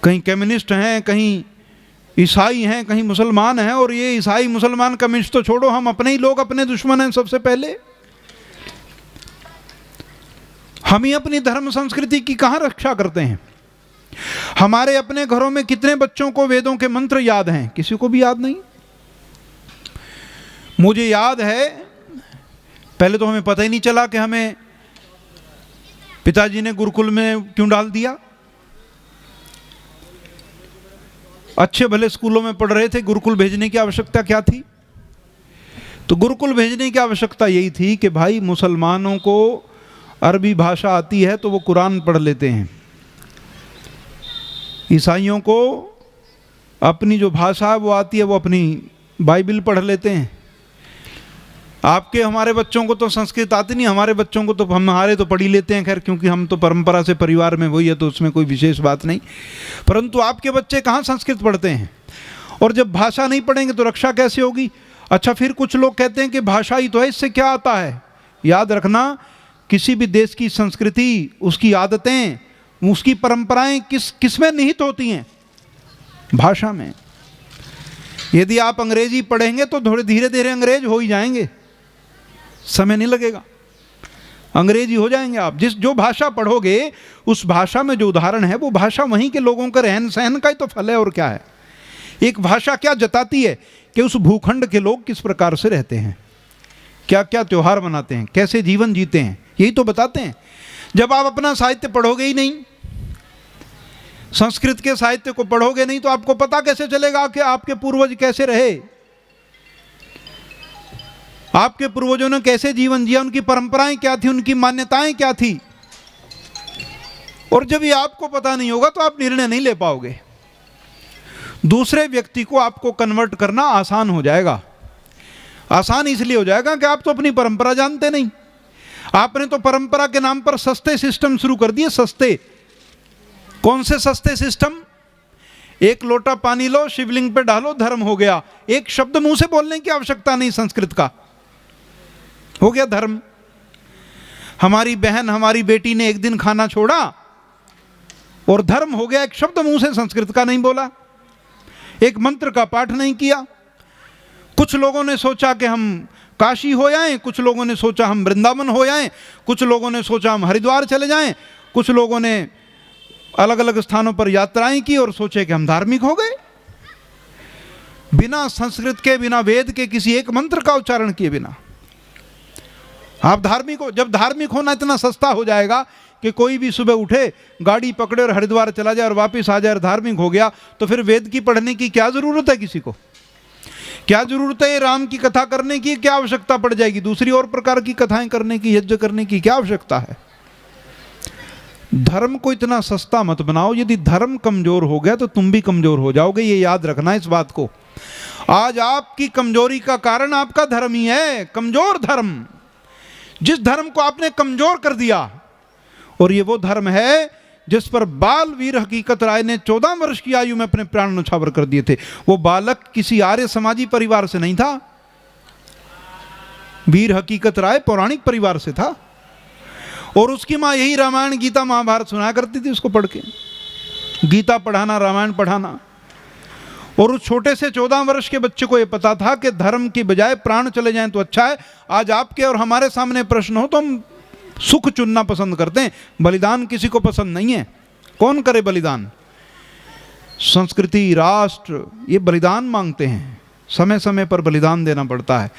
कहीं कम्युनिस्ट हैं, कहीं ईसाई हैं, कहीं मुसलमान हैं। और ये ईसाई मुसलमान कम्युनिस्ट तो छोड़ो, हम अपने ही लोग अपने दुश्मन हैं सबसे पहले। हम ही अपनी धर्म संस्कृति की कहाँ रक्षा करते हैं? हमारे अपने घरों में कितने बच्चों को वेदों के मंत्र याद हैं? किसी को भी याद नहीं। मुझे याद है, पहले तो हमें पता ही नहीं चला कि हमें पिताजी ने गुरुकुल में क्यों डाल दिया। अच्छे भले स्कूलों में पढ़ रहे थे, गुरुकुल भेजने की आवश्यकता क्या थी? तो गुरुकुल भेजने की आवश्यकता यही थी कि भाई मुसलमानों को अरबी भाषा आती है तो वो कुरान पढ़ लेते हैं, ईसाइयों को अपनी जो भाषा है वो आती है, वो अपनी बाइबल पढ़ लेते हैं। आपके हमारे बच्चों को तो संस्कृत आती नहीं, हमारे बच्चों को तो हमारे तो पढ़ ही लेते हैं, खैर क्योंकि हम तो परंपरा से परिवार में वही है तो उसमें कोई विशेष बात नहीं। परंतु आपके बच्चे कहाँ संस्कृत पढ़ते हैं? और जब भाषा नहीं पढ़ेंगे तो रक्षा कैसे होगी? अच्छा, फिर कुछ लोग कहते हैं कि भाषा ही तो है, इससे क्या आता है? याद रखना, किसी भी देश की संस्कृति, उसकी आदतें, उसकी परंपराएं किस में निहित होती हैं? भाषा में। यदि आप अंग्रेजी पढ़ेंगे तो थोड़े धीरे धीरे अंग्रेज हो ही जाएंगे, समय नहीं लगेगा, अंग्रेजी हो जाएंगे आप। जो भाषा पढ़ोगे उस भाषा में जो उदाहरण है वो भाषा वहीं के लोगों का रहन सहन का ही तो फल है, और क्या है। एक भाषा क्या जताती है कि उस भूखंड के लोग किस प्रकार से रहते हैं, क्या क्या त्योहार मनाते हैं, कैसे जीवन जीते हैं, यही तो बताते हैं। जब आप अपना साहित्य पढ़ोगे ही नहीं, संस्कृत के साहित्य को पढ़ोगे नहीं, तो आपको पता कैसे चलेगा कि आपके पूर्वज कैसे रहे, आपके पूर्वजों ने कैसे जीवन जिया, उनकी परंपराएं क्या थी, उनकी मान्यताएं क्या थी। और जब ये आपको पता नहीं होगा तो आप निर्णय नहीं ले पाओगे। दूसरे व्यक्ति को आपको कन्वर्ट करना आसान हो जाएगा। आसान इसलिए हो जाएगा कि आप तो अपनी परंपरा जानते नहीं। आपने तो परंपरा के नाम पर सस्ते सिस्टम शुरू कर दिए। सस्ते कौन से सस्ते सिस्टम? एक लोटा पानी लो, शिवलिंग पे डालो, धर्म हो गया। एक शब्द मुंह से बोलने की आवश्यकता नहीं संस्कृत का, हो गया धर्म। हमारी बहन, हमारी बेटी ने एक दिन खाना छोड़ा और धर्म हो गया। एक शब्द मुंह से संस्कृत का नहीं बोला, एक मंत्र का पाठ नहीं किया। कुछ लोगों ने सोचा कि हम काशी हो जाएं, कुछ लोगों ने सोचा हम वृंदावन हो जाएं, कुछ लोगों ने सोचा हम हरिद्वार चले जाएं, कुछ लोगों ने अलग अलग स्थानों पर यात्राएं की और सोचे कि हम धार्मिक हो गए। बिना संस्कृत के, बिना वेद के, किसी एक मंत्र का उच्चारण किए बिना आप धार्मिक हो। जब धार्मिक होना इतना सस्ता हो जाएगा कि कोई भी सुबह उठे, गाड़ी पकड़े और हरिद्वार चला जाए और वापस आ जाए और धार्मिक हो गया, तो फिर वेद की पढ़ने की क्या जरूरत है? किसी को क्या जरूरत है राम की कथा करने की? क्या आवश्यकता पड़ जाएगी? दूसरी और प्रकार की कथाएं करने की, यज्ञ करने की क्या आवश्यकता है? धर्म को इतना सस्ता मत बनाओ। यदि धर्म कमजोर हो गया तो तुम भी कमजोर हो जाओगे, ये याद रखना इस बात को। आज आपकी कमजोरी का कारण आपका धर्म ही है, कमजोर धर्म। जिस धर्म को आपने कमजोर कर दिया, और ये वो धर्म है जिस पर बाल वीर हकीकत राय ने 14 वर्ष की आयु में अपने प्राण न्यौछावर कर दिए थे। वो बालक किसी आर्य समाजी परिवार से नहीं था, वीर हकीकत राय पौराणिक परिवार से था। और उसकी माँ यही रामायण गीता महाभारत सुनाया करती थी उसको पढ़ के, गीता पढ़ाना, रामायण पढ़ाना। और उस छोटे से 14 वर्ष के बच्चे को यह पता था कि धर्म की बजाय प्राण चले जाएं तो अच्छा है। आज आपके और हमारे सामने प्रश्न हो तो हम सुख चुनना पसंद करते हैं, बलिदान किसी को पसंद नहीं है। कौन करे बलिदान? संस्कृति, राष्ट्र ये बलिदान मांगते हैं, समय समय पर बलिदान देना पड़ता है।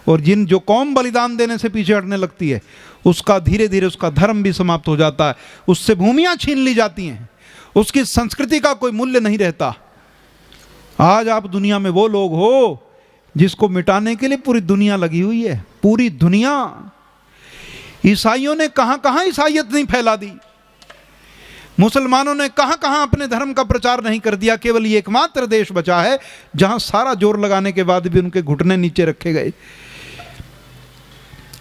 और जो कौम बलिदान देने से पीछे हटने लगती है, उसका धीरे धीरे उसका धर्म भी समाप्त हो जाता है, उससे भूमियां छीन ली जाती हैं, उसकी संस्कृति का कोई मूल्य नहीं रहता। आज आप दुनिया में वो लोग हो जिसको मिटाने के लिए पूरी दुनिया लगी हुई है, पूरी दुनिया। ईसाइयों ने कहां कहां ईसाइयत नहीं फैला दी, मुसलमानों ने कहां कहां अपने धर्म का प्रचार नहीं कर दिया। केवल ये एकमात्र देश बचा है जहां सारा जोर लगाने के बाद भी उनके घुटने नीचे रखे गए।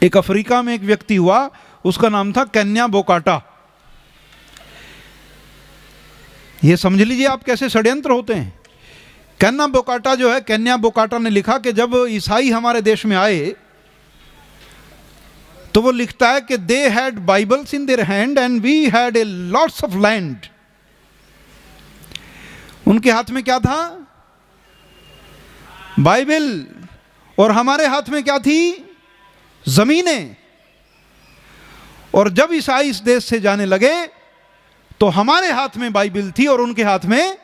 एक अफ्रीका में एक व्यक्ति हुआ, उसका नाम था केन्या बोकाटा। ये समझ लीजिए आप कैसे षड्यंत्र होते हैं। केन्या बोकाटा जो है, केन्या बोकाटा ने लिखा कि जब ईसाई हमारे देश में आए तो वो लिखता है कि they had bibles in their hand and we had a lots of land. उनके हाथ में क्या था? बाइबल। और हमारे हाथ में क्या थी? जमीनें। और जब ईसाई इस देश से जाने लगे तो हमारे हाथ में बाइबल थी और उनके हाथ में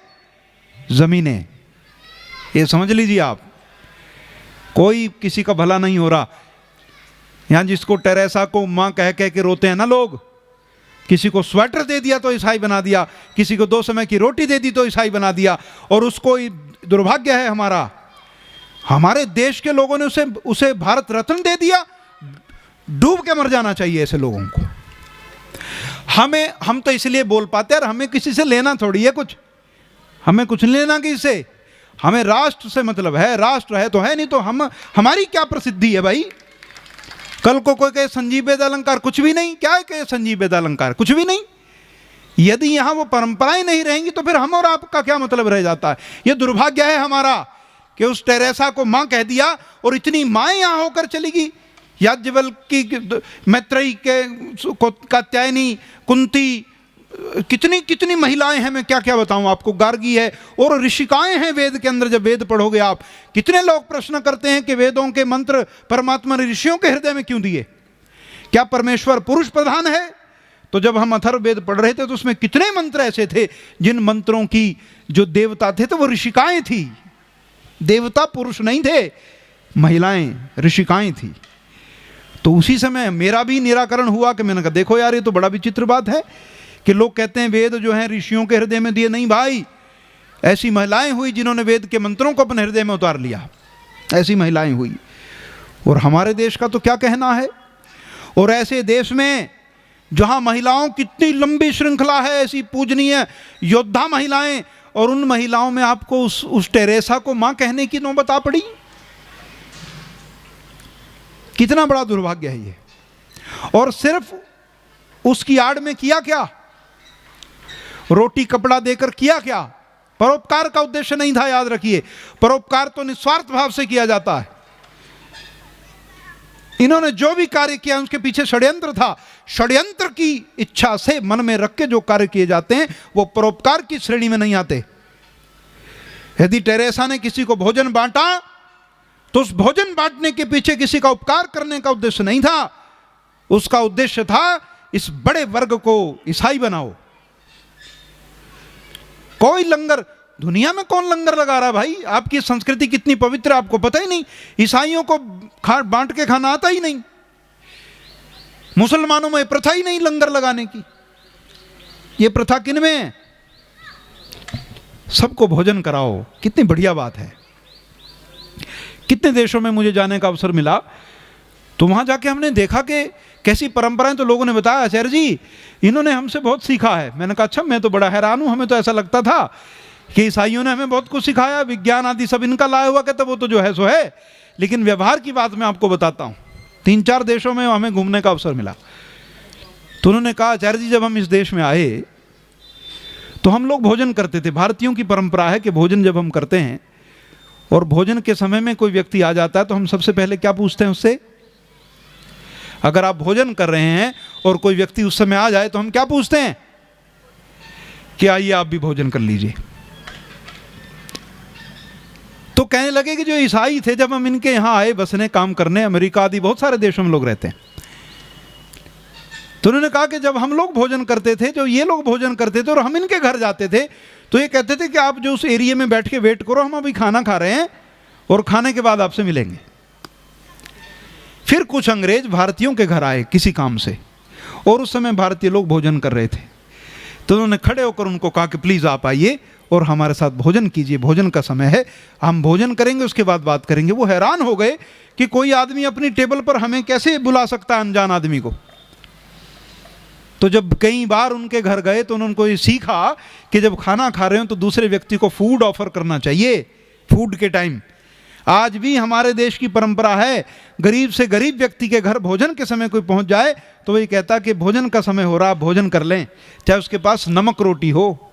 जमीनें। ये समझ लीजिए आप, कोई किसी का भला नहीं हो रहा। यहां जिसको टेरेसा को मां कह कह के रोते हैं ना लोग, किसी को स्वेटर दे दिया तो ईसाई बना दिया, किसी को 2 समय की रोटी दे दी तो ईसाई बना दिया। और उसको दुर्भाग्य है हमारे देश के लोगों ने उसे भारत रत्न दे दिया। डूब के मर जाना चाहिए ऐसे लोगों को। हम तो इसलिए बोल पाते हैं, हमें किसी से लेना थोड़ी है कुछ, हमें कुछ लेना किसी से, हमें राष्ट्र से मतलब है। राष्ट्र है तो है, नहीं तो हमारी क्या प्रसिद्धि है भाई? कल को कोई कहे संजीव वेदालंकार, कुछ भी नहीं। क्या है कहे संजीव वेदालंकार? कुछ भी नहीं। यदि यहां वो परंपराएं नहीं रहेंगी तो फिर हम और आपका क्या मतलब रह जाता है? ये दुर्भाग्य है हमारा कि उस टेरेसा को मां कह दिया और इतनी माएं यहां होकर चली गई। याज्ञवल्क्य, मैत्रेयी के, कात्यायनी, कुंती, कितनी कितनी महिलाएं हैं, मैं क्या क्या बताऊं आपको। गार्गी है और ऋषिकाएं हैं वेद के अंदर। जब वेद पढ़ोगे आप, कितने लोग प्रश्न करते हैं कि वेदों के मंत्र परमात्मा ने ऋषियों के हृदय में क्यों दिए? क्या परमेश्वर पुरुष प्रधान है? तो जब हम अथर्ववेद पढ़ रहे थे तो उसमें कितने मंत्र ऐसे थे जिन मंत्रों की जो देवता थे तो वो ऋषिकाएं थी। देवता पुरुष नहीं थे, महिलाएं ऋषिकाएं थी। तो उसी समय मेरा भी निराकरण हुआ कि मैंने कहा देखो यार, ये तो बड़ा विचित्र बात है कि लोग कहते हैं वेद जो हैं ऋषियों के हृदय में दिए। नहीं भाई, ऐसी महिलाएं हुई जिन्होंने वेद के मंत्रों को अपने हृदय में उतार लिया, ऐसी महिलाएं हुई। और हमारे देश का तो क्या कहना है। और ऐसे देश में जहां महिलाओं कितनी लंबी श्रृंखला है, ऐसी पूजनीय योद्धा महिलाएं, और उन महिलाओं में आपको उस टेरेसा को मां कहने की नौबत आ पड़ी। कितना बड़ा दुर्भाग्य है ये। और सिर्फ उसकी आड़ में किया क्या? रोटी कपड़ा देकर किया क्या? परोपकार का उद्देश्य नहीं था। याद रखिए, परोपकार तो निस्वार्थ भाव से किया जाता है। इन्होंने जो भी कार्य किया उसके पीछे षड्यंत्र था। षड्यंत्र की इच्छा से मन में रख के जो कार्य किए जाते हैं वो परोपकार की श्रेणी में नहीं आते। यदि टेरेसा ने किसी को भोजन बांटा तो उस भोजन बांटने के पीछे किसी का उपकार करने का उद्देश्य नहीं था। उसका उद्देश्य था इस बड़े वर्ग को ईसाई बनाओ। कोई लंगर, दुनिया में कौन लंगर लगा रहा भाई? आपकी संस्कृति कितनी पवित्र आपको पता ही नहीं। ईसाइयों को बांट के खाना आता ही नहीं। मुसलमानों में प्रथा ही नहीं लंगर लगाने की। ये प्रथा किन में है? सबको भोजन कराओ, कितनी बढ़िया बात है। कितने देशों में मुझे जाने का अवसर मिला तो वहां जाके हमने देखा कि कैसी परंपराएं। तो लोगों ने बताया आचार्य जी इन्होंने हमसे बहुत सीखा है। मैंने कहा अच्छा, मैं तो बड़ा हैरान हूं, हमें तो ऐसा लगता था कि ईसाइयों ने हमें बहुत कुछ सिखाया, विज्ञान आदि सब इनका लाया हुआ, कहते वो तो जो है सो है। लेकिन व्यवहार की बात मैं आपको बताता हूं। 3-4 देशों में हमें घूमने का अवसर मिला तो उन्होंने कहा आचार्य जी जब हम इस देश में आए तो हम लोग भोजन करते थे। भारतीयों की परंपरा है कि भोजन जब हम करते हैं और भोजन के समय में कोई व्यक्ति आ जाता है तो हम सबसे पहले क्या पूछते हैं उससे? अगर आप भोजन कर रहे हैं और कोई व्यक्ति उस समय आ जाए तो हम क्या पूछते हैं कि आइए आप भी भोजन कर लीजिए। तो कहने लगे कि जो ईसाई थे जब हम इनके यहां आए बसने, काम करने, अमेरिका आदि बहुत सारे देशों में लोग रहते हैं, तो उन्होंने कहा कि जब हम लोग भोजन करते थे, जो ये लोग भोजन करते थे और हम इनके घर जाते थे तो ये कहते थे कि आप जो उस एरिया में बैठ के वेट करो, हम अभी खाना खा रहे हैं और खाने के बाद आपसे मिलेंगे। फिर कुछ अंग्रेज भारतीयों के घर आए किसी काम से और उस समय भारतीय लोग भोजन कर रहे थे तो उन्होंने खड़े होकर उनको कहा कि प्लीज आप आइए और हमारे साथ भोजन कीजिए, भोजन का समय है, हम भोजन करेंगे उसके बाद बात करेंगे। वो हैरान हो गए कि कोई आदमी अपनी टेबल पर हमें कैसे बुला सकता है अनजान आदमी को। तो जब कई बार उनके घर गए तो उन्होंने कोई सीखा कि जब खाना खा रहे हो तो दूसरे व्यक्ति को फूड ऑफर करना चाहिए, फूड के टाइम। आज भी हमारे देश की परंपरा है, गरीब से गरीब व्यक्ति के घर भोजन के समय कोई पहुंच जाए तो वही कहता कि भोजन का समय हो रहा, भोजन कर लें, चाहे उसके पास नमक रोटी हो।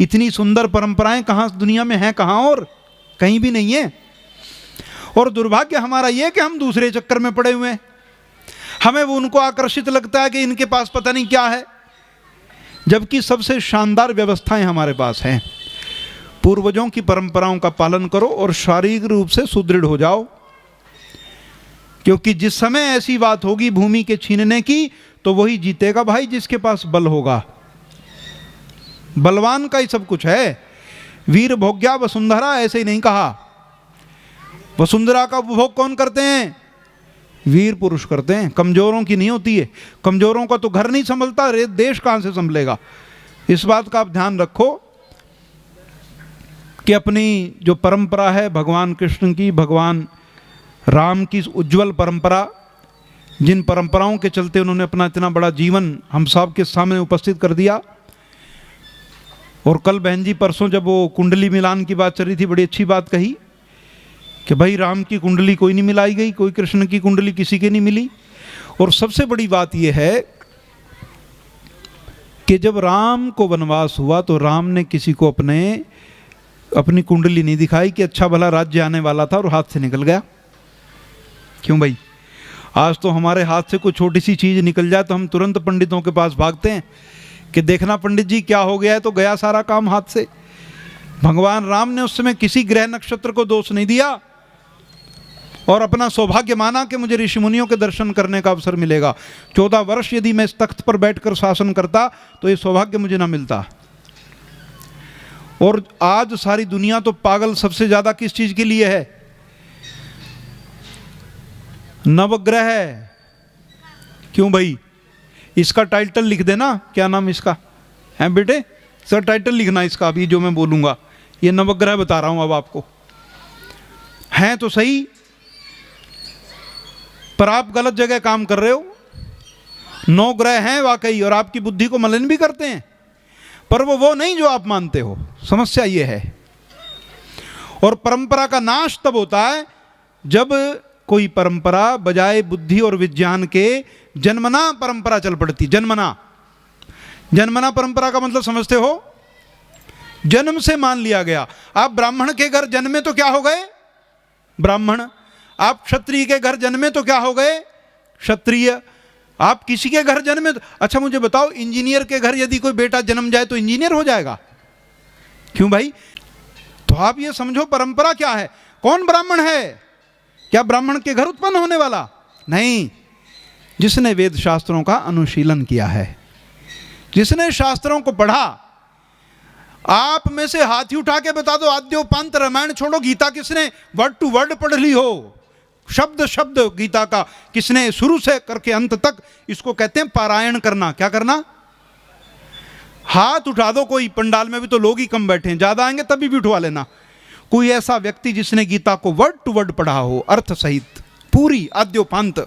इतनी सुंदर परंपराएं कहां दुनिया में हैं? कहां और कहीं भी नहीं है। और दुर्भाग्य हमारा यह कि हम दूसरे चक्कर में पड़े हुए हैं। हमें वो उनको आकर्षित लगता है कि इनके पास पता नहीं क्या है, जबकि सबसे शानदार व्यवस्थाएं हमारे पास हैं। पूर्वजों की परंपराओं का पालन करो और शारीरिक रूप से सुदृढ़ हो जाओ, क्योंकि जिस समय ऐसी बात होगी भूमि के छीनने की, तो वही जीतेगा भाई जिसके पास बल होगा। बलवान का ही सब कुछ है। वीर भोग्या वसुंधरा, ऐसे ही नहीं कहा। वसुंधरा का उपभोग कौन करते हैं? वीर पुरुष करते हैं, कमजोरों की नहीं होती है। कमजोरों का तो घर नहीं संभलता, देश कहां से संभलेगा। इस बात का आप ध्यान रखो कि अपनी जो परंपरा है भगवान कृष्ण की, भगवान राम की उज्जवल परंपरा, जिन परंपराओं के चलते उन्होंने अपना इतना बड़ा जीवन हम सब के सामने उपस्थित कर दिया। और कल बहन जी परसों जब वो कुंडली मिलान की बात चल रही थी, बड़ी अच्छी बात कही कि भाई राम की कुंडली कोई नहीं मिलाई गई, कोई कृष्ण की कुंडली किसी के नहीं मिली। और सबसे बड़ी बात यह है कि जब राम को वनवास हुआ तो राम ने किसी को अपनी कुंडली नहीं दिखाई कि अच्छा भला राज्य आने वाला था और हाथ से निकल गया। क्यों भाई? आज तो हमारे हाथ से कोई छोटी सी चीज निकल जाए तो हम तुरंत पंडितों के पास भागते हैं कि देखना पंडित जी क्या हो गया है, तो गया सारा काम हाथ से। भगवान राम ने उस समय किसी ग्रह नक्षत्र को दोष नहीं दिया और अपना सौभाग्य माना कि मुझे ऋषि मुनियों के दर्शन करने का अवसर मिलेगा। 14 वर्ष यदि मैं इस तख्त पर बैठकर शासन करता तो ये सौभाग्य मुझे ना मिलता। और आज सारी दुनिया तो पागल सबसे ज्यादा किस चीज के लिए है? नवग्रह। क्यों भाई? इसका टाइटल लिख देना, क्या नाम इसका है बेटे? इसका टाइटल लिखना इसका, अभी जो मैं बोलूंगा ये नवग्रह बता रहा हूं अब आपको। हैं तो सही, पर आप गलत जगह काम कर रहे हो। 9 ग्रह हैं वाकई और आपकी बुद्धि को मलिन भी करते हैं, पर वो नहीं जो आप मानते हो। समस्या ये है। और परंपरा का नाश तब होता है जब कोई परंपरा बजाय बुद्धि और विज्ञान के जन्मना परंपरा चल पड़ती। जन्मना परंपरा का मतलब समझते हो? जन्म से मान लिया गया। आप ब्राह्मण के घर जन्मे तो क्या हो गए? ब्राह्मण। आप क्षत्रिय के घर जन्मे तो क्या हो गए? क्षत्रिय। आप किसी के घर जन्मे तो, अच्छा मुझे बताओ, इंजीनियर के घर यदि कोई बेटा जन्म जाए तो इंजीनियर हो जाएगा? क्यों भाई? तो आप ये समझो परंपरा क्या है। कौन ब्राह्मण है? क्या ब्राह्मण के घर उत्पन्न होने वाला? नहीं, जिसने वेद शास्त्रों का अनुशीलन किया है, जिसने शास्त्रों को पढ़ा। आप में से हाथी उठा के बता दो, आद्योपांत रामायण छोड़ो, गीता किसने वर्ड टू वर्ड पढ़ ली हो? शब्द शब्द गीता का किसने शुरू से करके अंत तक? इसको कहते हैं पारायण करना। क्या करना? हाथ उठा दो। कोई पंडाल में भी तो लोग ही कम बैठे हैं, ज्यादा आएंगे तभी भी उठवा लेना। कोई ऐसा व्यक्ति जिसने गीता को वर्ड टू वर्ड पढ़ा हो, अर्थ सहित पूरी आद्योपांत?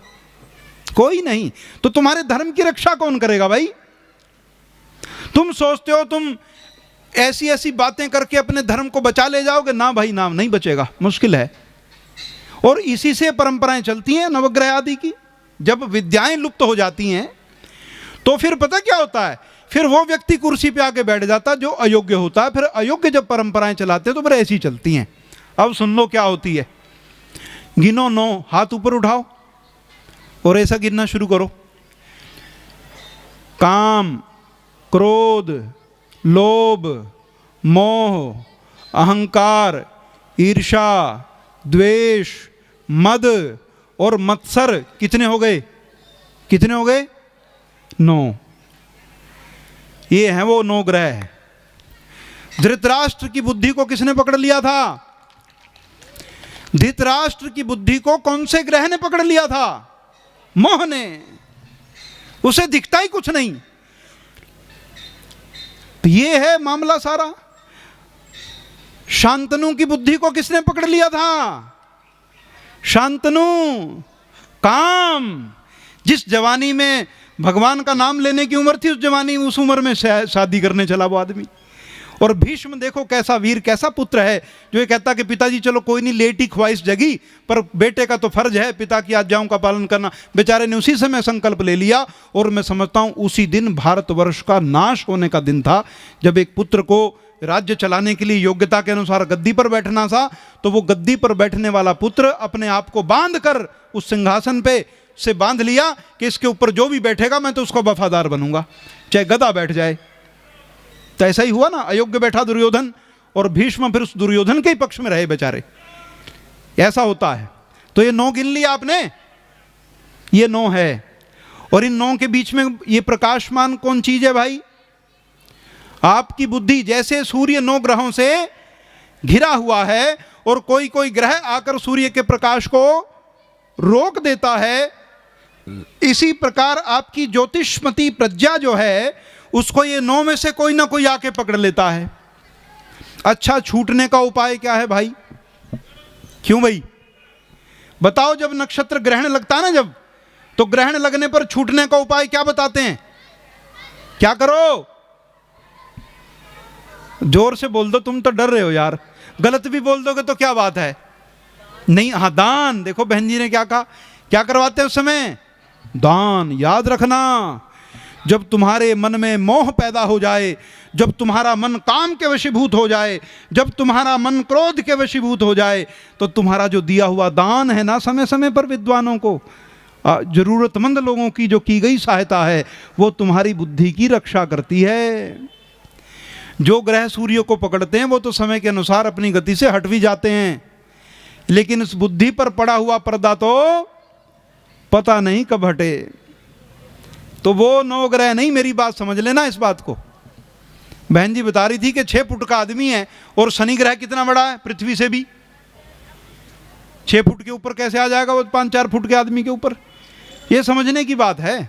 कोई नहीं। तो तुम्हारे धर्म की रक्षा कौन करेगा भाई? तुम सोचते हो तुम ऐसी ऐसी बातें करके अपने धर्म को बचा ले जाओगे? ना भाई ना, नहीं बचेगा, मुश्किल है। और इसी से परंपराएं चलती हैं नवग्रह आदि की। जब विद्याएं लुप्त हो जाती हैं तो फिर पता क्या होता है? फिर वो व्यक्ति कुर्सी पे आके बैठ जाता जो अयोग्य होता है। फिर अयोग्य जब परंपराएं चलाते हैं तो फिर ऐसी चलती हैं। अब सुन लो क्या होती है। गिनो 9, हाथ ऊपर उठाओ और ऐसा गिनना शुरू करो। काम, क्रोध, लोभ, मोह, अहंकार, ईर्षा, द्वेष, मद और मत्सर। कितने हो गए? कितने हो गए? 9। ये हैं वो 9 ग्रह। धृतराष्ट्र की बुद्धि को किसने पकड़ लिया था? धृतराष्ट्र की बुद्धि को कौन से ग्रह ने पकड़ लिया था? मोह ने। उसे दिखता ही कुछ नहीं। तो ये है मामला सारा। शांतनु की बुद्धि को किसने पकड़ लिया था? शांतनु। काम। जिस जवानी में भगवान का नाम लेने की उम्र थी, उस जवानी उस उम्र में शादी करने चला वो आदमी। और भीष्म देखो कैसा वीर, कैसा पुत्र है, जो ये कहता कि पिताजी चलो कोई नहीं, लेट ही ख्वाहिश जगी, पर बेटे का तो फर्ज है पिता की आज्ञाओं का पालन करना। बेचारे ने उसी समय संकल्प ले लिया। और मैं समझता हूं उसी दिन भारतवर्ष का नाश होने का दिन था, जब एक पुत्र को राज्य चलाने के लिए योग्यता के अनुसार गद्दी पर बैठना था, तो वो गद्दी पर बैठने वाला पुत्र अपने आप को बांध कर उस सिंहासन पे से बांध लिया कि इसके ऊपर जो भी बैठेगा मैं तो उसको वफादार बनूंगा, चाहे गधा बैठ जाए। तो ऐसा ही हुआ ना। अयोग्य बैठा दुर्योधन और भीष्म फिर उस दुर्योधन के ही पक्ष में रहे बेचारे। ऐसा होता है। तो ये 9 गिन लिया आपने, ये 9 है। और इन 9 के बीच में ये प्रकाशमान कौन चीज है भाई? आपकी बुद्धि। जैसे सूर्य 9 ग्रहों से घिरा हुआ है और कोई कोई ग्रह आकर सूर्य के प्रकाश को रोक देता है, इसी प्रकार आपकी ज्योतिषमती प्रज्ञा जो है उसको ये 9 में से कोई ना कोई आके पकड़ लेता है। अच्छा, छूटने का उपाय क्या है भाई? क्यों भाई बताओ? जब नक्षत्र ग्रहण लगता है ना, जब तो ग्रहण लगने पर छूटने का उपाय क्या बताते हैं? क्या करो? जोर से बोल दो, तुम तो डर रहे हो यार। गलत भी बोल दोगे तो क्या बात है? नहीं, हाँ दान। देखो बहन जी ने क्या कहा, क्या करवाते हैं उस समय? दान। याद रखना, जब तुम्हारे मन में मोह पैदा हो जाए, जब तुम्हारा मन काम के वशीभूत हो जाए, जब तुम्हारा मन क्रोध के वशीभूत हो जाए, तो तुम्हारा जो दिया हुआ दान है ना, समय समय पर विद्वानों को, जरूरतमंद लोगों की जो की गई सहायता है, वो तुम्हारी बुद्धि की रक्षा करती है। जो ग्रह सूर्य को पकड़ते हैं वो तो समय के अनुसार अपनी गति से हट भी जाते हैं, लेकिन इस बुद्धि पर पड़ा हुआ पर्दा तो पता नहीं कब हटे। तो वो 9 ग्रह नहीं, मेरी बात समझ लेना इस बात को। बहन जी बता रही थी कि 6 फुट का आदमी है और शनि ग्रह कितना बड़ा है? पृथ्वी से भी 6 फुट के ऊपर कैसे आ जाएगा वो 5-4 फुट के आदमी के ऊपर? ये समझने की बात है।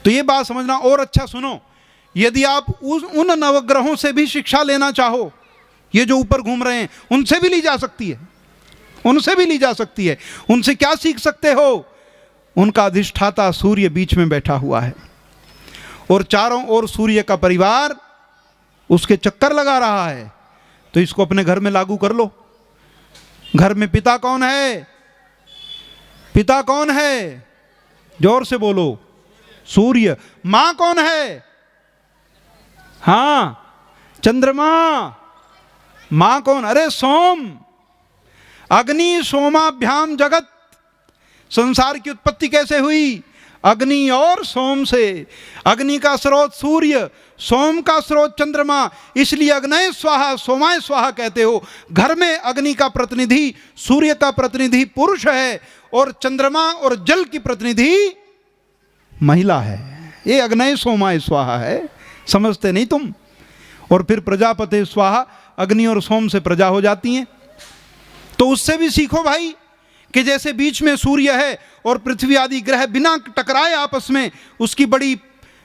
तो ये बात समझना। और अच्छा सुनो, यदि आप उन नवग्रहों से भी शिक्षा लेना चाहो, ये जो ऊपर घूम रहे हैं उनसे भी ली जा सकती है, उनसे भी ली जा सकती है। उनसे क्या सीख सकते हो? उनका अधिष्ठाता सूर्य बीच में बैठा हुआ है और चारों ओर सूर्य का परिवार उसके चक्कर लगा रहा है। तो इसको अपने घर में लागू कर लो। घर में पिता कौन है? पिता कौन है? जोर से बोलो। सूर्य। मां कौन है? हां, चंद्रमा। मां कौन? अरे सोम। अग्नि सोमाभ्याम जगत। संसार की उत्पत्ति कैसे हुई? अग्नि और सोम से। अग्नि का स्रोत सूर्य, सोम का स्रोत चंद्रमा, इसलिए अग्नय स्वाहा सोमाय स्वाहा कहते हो। घर में अग्नि का प्रतिनिधि सूर्य का प्रतिनिधि पुरुष है और चंद्रमा और जल की प्रतिनिधि महिला है। ये अग्नय सोमाय स्वाहा है, समझते नहीं तुम। और फिर प्रजापति स्वाहा, अग्नि और सोम से प्रजा हो जाती हैं। तो उससे भी सीखो भाई कि जैसे बीच में सूर्य है और पृथ्वी आदि ग्रह बिना टकराए आपस में उसकी बड़ी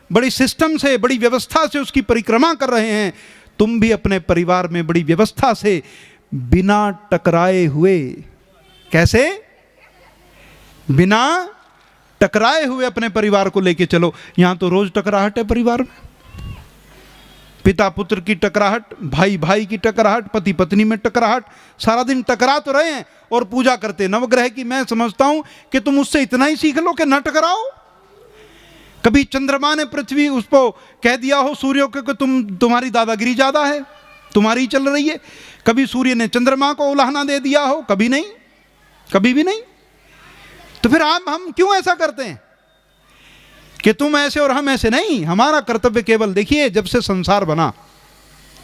बड़ी सिस्टम से, बड़ी व्यवस्था से उसकी परिक्रमा कर रहे हैं, तुम भी अपने परिवार में बड़ी व्यवस्था से बिना टकराए हुए, कैसे? बिना टकराए हुए अपने परिवार को लेके चलो। यहां तो रोज टकराहट है परिवार में। पिता पुत्र की टकराहट, भाई भाई की टकराहट, पति पत्नी में टकराहट, सारा दिन टकरा तो रहे हैं और पूजा करते नवग्रह की। मैं समझता हूं कि तुम उससे इतना ही सीख लो कि न टकराओ। कभी चंद्रमा ने पृथ्वी उसको कह दिया हो सूर्य को कि तुम्हारी दादागिरी ज्यादा है, तुम्हारी चल रही है। कभी सूर्य ने चंद्रमा को उलाहना दे दिया हो, कभी नहीं, कभी भी नहीं। तो फिर हम क्यों ऐसा करते हैं कि तुम ऐसे और हम ऐसे? नहीं, हमारा कर्तव्य केवल, देखिए जब से संसार बना,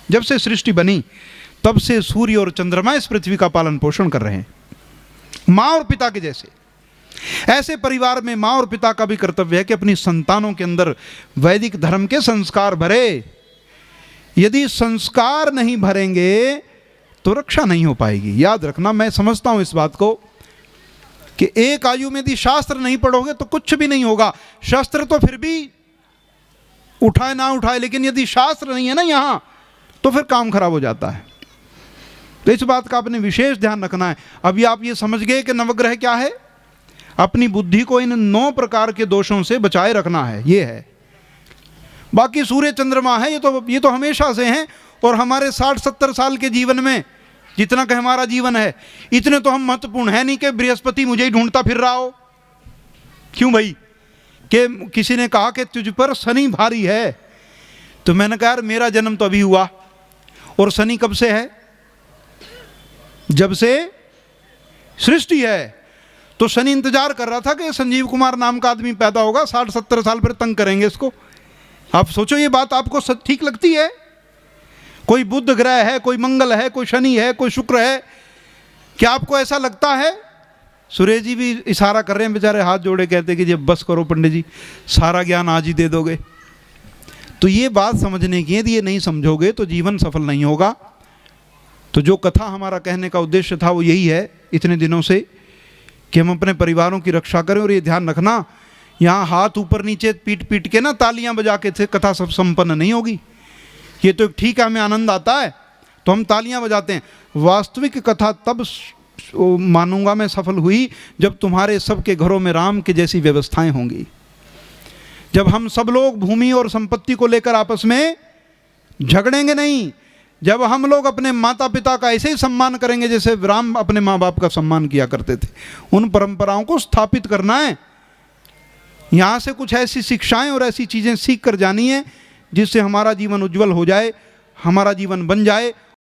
जब से सृष्टि बनी, तब से सूर्य और चंद्रमा इस पृथ्वी का पालन पोषण कर रहे हैं, मां और पिता के जैसे। ऐसे परिवार में मां और पिता का भी कर्तव्य है कि अपनी संतानों के अंदर वैदिक धर्म के संस्कार भरे। यदि संस्कार नहीं भरेंगे तो रक्षा नहीं हो पाएगी। याद रखना, मैं समझता हूं इस बात को कि एक आयु में यदि शास्त्र नहीं पढ़ोगे तो कुछ भी नहीं होगा। शास्त्र तो फिर भी उठाए ना उठाए, लेकिन यदि शास्त्र नहीं है ना यहां, तो फिर काम खराब हो जाता है। तो इस बात का आपने विशेष ध्यान रखना है। अभी आप ये समझ गए कि नवग्रह क्या है? अपनी बुद्धि को इन 9 प्रकार के दोषों से बचाए रखना है, ये है। बाकी सूर्य चंद्रमा है, ये तो हमेशा से हैं। और हमारे 60-70 साल के जीवन में जितना कि हमारा जीवन है, इतने तो हम महत्वपूर्ण है नहीं कि बृहस्पति मुझे ही ढूंढता फिर रहा हो। क्यों भाई? कि किसी ने कहा कि तुझ पर शनि भारी है, तो मैंने कहा यार मेरा जन्म तो अभी हुआ और शनि कब से है? जब से सृष्टि है। तो शनि इंतजार कर रहा था कि संजीव कुमार नाम का आदमी पैदा होगा, 60-70 साल फिर तंग करेंगे इसको। आप सोचो, ये बात आपको ठीक लगती है? कोई बुध ग्रह है, कोई मंगल है, कोई शनि है, कोई शुक्र है। क्या आपको ऐसा लगता है? सुरेश जी भी इशारा कर रहे हैं बेचारे, हाथ जोड़े, कहते कि जब बस करो पंडित जी, सारा ज्ञान आज ही दे दोगे। तो ये बात समझने की है, यदि ये नहीं समझोगे तो जीवन सफल नहीं होगा। तो जो कथा हमारा कहने का उद्देश्य था वो यही है इतने दिनों से, कि हम अपने परिवारों की रक्षा करें। और ये ध्यान रखना, यहाँ हाथ ऊपर नीचे पीट पीट के ना तालियां बजा के थे कथा सब संपन्न नहीं होगी। ये तो ठीक है, हमें आनंद आता है तो हम तालियां बजाते हैं। वास्तविक कथा तब मानूंगा मैं सफल हुई जब तुम्हारे सबके घरों में राम के जैसी व्यवस्थाएं होंगी, जब हम सब लोग भूमि और संपत्ति को लेकर आपस में झगड़ेंगे नहीं, जब हम लोग अपने माता पिता का ऐसे ही सम्मान करेंगे जैसे राम अपने माँ बाप का सम्मान किया करते थे। उन परंपराओं को स्थापित करना है। यहाँ से कुछ ऐसी शिक्षाएं और ऐसी चीज़ें सीख कर जानी है जिससे हमारा जीवन उज्जवल हो जाए, हमारा जीवन बन जाए।